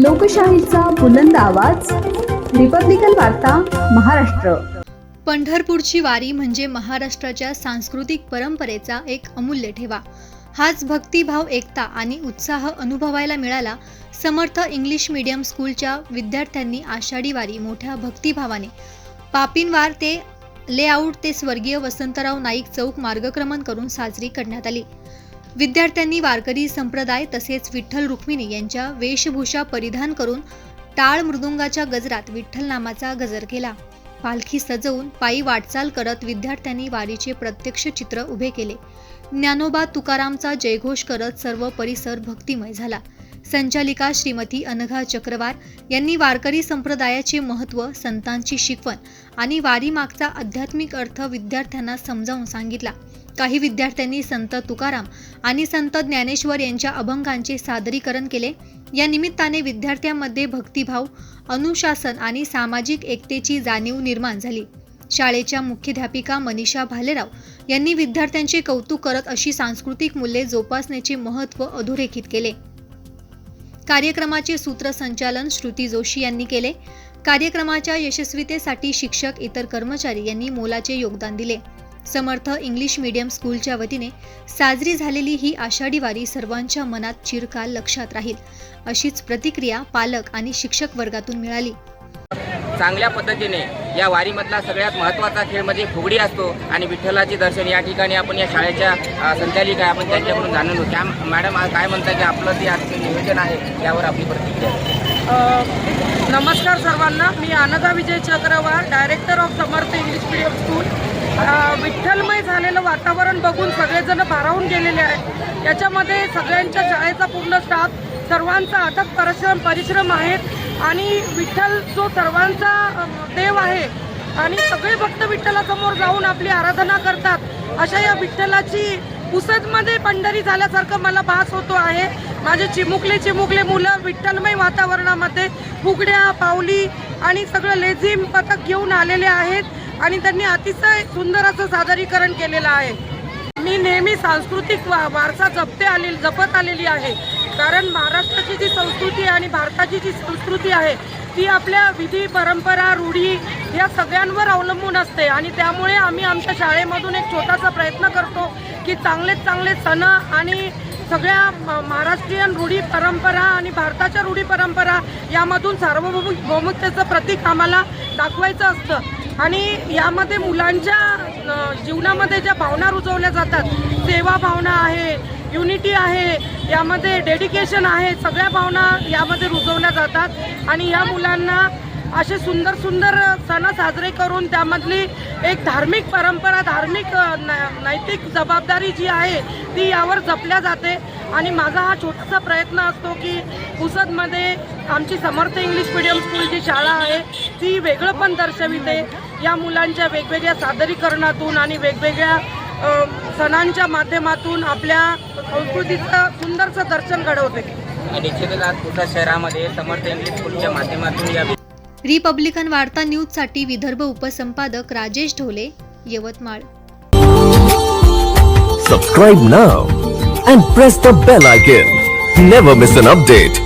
लोकशाहीचा बुलंद आवाज, रिपब्लिकन वार्ता, महाराष्ट्र। पंढरपूरची वारी म्हणजे महाराष्ट्राच्या सांस्कृतिक परंपरेचा एक अमूल्य ठेवा। हाच भक्तिभाव, एकता आणि उत्साह अनुभवायला मिळाला समर्थ इंग्लिश मीडियम स्कूलच्या विद्यार्थ्यांनी। आषाढी वारी मोठ्या भक्तिभावाने पापिनवार ते लेआउट ते स्वर्गीय वसंतराव नाईक चौक मार्गक्रमण करून साजरी करण्यात आली। विद्यार्थ्यांनी वारकरी संप्रदाय तसेच विठ्ठल रुक्मिणी यांच्या वेशभूषा परिधान करून टाळ मृदुंगाच्या गजरात विठ्ठल नामाचा गजर केला। पालखी सजवून पायी वाटचाल करत विद्यार्थ्यांनी वारीचे प्रत्यक्ष चित्र उभे केले। ज्ञानोबा तुकारामचा जयघोष करत सर्व परिसर भक्तिमय झाला। संचालिका श्रीमती अनघा चक्रवार यांनी वारकरी संप्रदायाचे महत्त्व, संतांची शिकवण आणि वारी मागचा आध्यात्मिक अर्थ विद्यार्थ्यांना समजावून सांगितला। काही विद्यार्थ्यांनी संत तुकाराम आणि संत ज्ञानेश्वर यांच्या अभंगांचे सादरीकरण केले। या निमित्ताने विद्यार्थ्यांमध्ये भक्तिभाव, अनुशासन आणि सामाजिक एकतेची जाणीव निर्माण झाली। शाळेच्या मुख्याध्यापिका मनीषा भालेराव यांनी विद्यार्थ्यांचे कौतुक करत अशी सांस्कृतिक मूल्ये जोपासण्याचे महत्त्व अधोरेखित केले। कार्यक्रमाचे सूत्रसंचालन श्रुती जोशी यांनी केले। कार्यक्रमाच्या यशस्वीतेसाठी शिक्षक, इतर कर्मचारी यांनी मोलाचे योगदान दिले। समर्थ इंग्लिश मीडियम स्कूलच्या वतीने साजरी झालेली ही आषाढी वारी सर्वांच्या मनात चिरकाल लक्षात राहील, अशीच प्रतिक्रिया पालक आणि शिक्षक वर्गातून मिळाली। चांगल्या पद्धतीने या वारीमधला सगळ्यात महत्त्वाचा खेळ म्हणजे फुगडी असतो आणि विठ्ठलाचे दर्शन या ठिकाणी आपण या शाळेच्या संचालिका आपण त्यांच्याकडून जाणून घेऊ। त्या मॅडम आज काय म्हणता की आपलं जे आजचं नियोजन आहे यावर आपली प्रतिक्रिया। नमस्कार सर्वांना, मी Anagha Vijay Chakrawar, director of Samarth English medium school. विठ्ठलमय झालेलं वातावरण बघून सगळेजण भारावून गेलेले आहेत। याच्यामध्ये सगळ्यांच्या शाळेचा पूर्ण स्टाफ, सर्वांचा अथक परिश्रम आहेत आणि विठ्ठल जो सर्वांचा देव आहे आणि सगळे भक्त विठ्ठलासमोर जाऊन आपली आराधना करतात। अशा या विठ्ठलाची पुसदमध्ये पंढरी झाल्यासारखं मला भास होतो आहे। माझे चिमुकले मुलं विठ्ठलमय वातावरणामध्ये फुगड्या, पावली आणि सगळं लेझिम पथक घेऊन आलेले आहेत आणि त्यांनी अतिशय सुंदर असं सादरीकरण केलेलं आहे। मी नेहमी सांस्कृतिक वारसा जपत आलेली आहे, कारण महाराष्ट्राची जी संस्कृती आणि भारताची जी संस्कृती आहे ती आपल्या विधी, परंपरा, रूढी या सगळ्यांवर अवलंबून असते आणि त्यामुळे आम्ही आमच्या शाळेमधून एक छोटासा प्रयत्न करतो की चांगले सण आणि सगळ्या महाराष्ट्रीयन रूढी परंपरा आणि भारताच्या रूढी परंपरा यामधून सार्वभौमिकतेचं प्रतीक आम्हाला दाखवायचं असतं आणि यामध्ये मुलांच्या जीवनामध्ये ज्या भावना रुजवल्या जातात, सेवा भावना आहे, युनिटी आहे, यामध्ये डेडिकेशन आहे, सगळ्या भावना यामध्ये रुजवल्या जातात आणि या मुलांना असे सुंदर सण साजरे करून त्यामधली एक धार्मिक परंपरा, धार्मिक नैतिक जबाबदारी जी आहे ती यावर जपल्या जाते आणि माझा हा छोटासा प्रयत्न असतो की पुसदमध्ये आमची समर्थ इंग्लिश मीडियम स्कूल जी शाळा आहे ती वेगळं पण दर्शविते। या मुलांच्या वेगवेगळ्या सादरीकरणातून आणि वेगवेगळ्या सणांच्या माध्यमातून आपल्या संस्कृतीचं सुंदरसं दर्शन घडवते। निश्चितच आज पुसद शहरामध्ये समर्थ इंग्लिश स्कूलच्या माध्यमातून या रिपब्लिकन वार्ता न्यूजसाठी Vidarbha उपसंपादक Rajesh Dhole, Yavatmal. Subscribe now and press the bell icon. Never miss an update.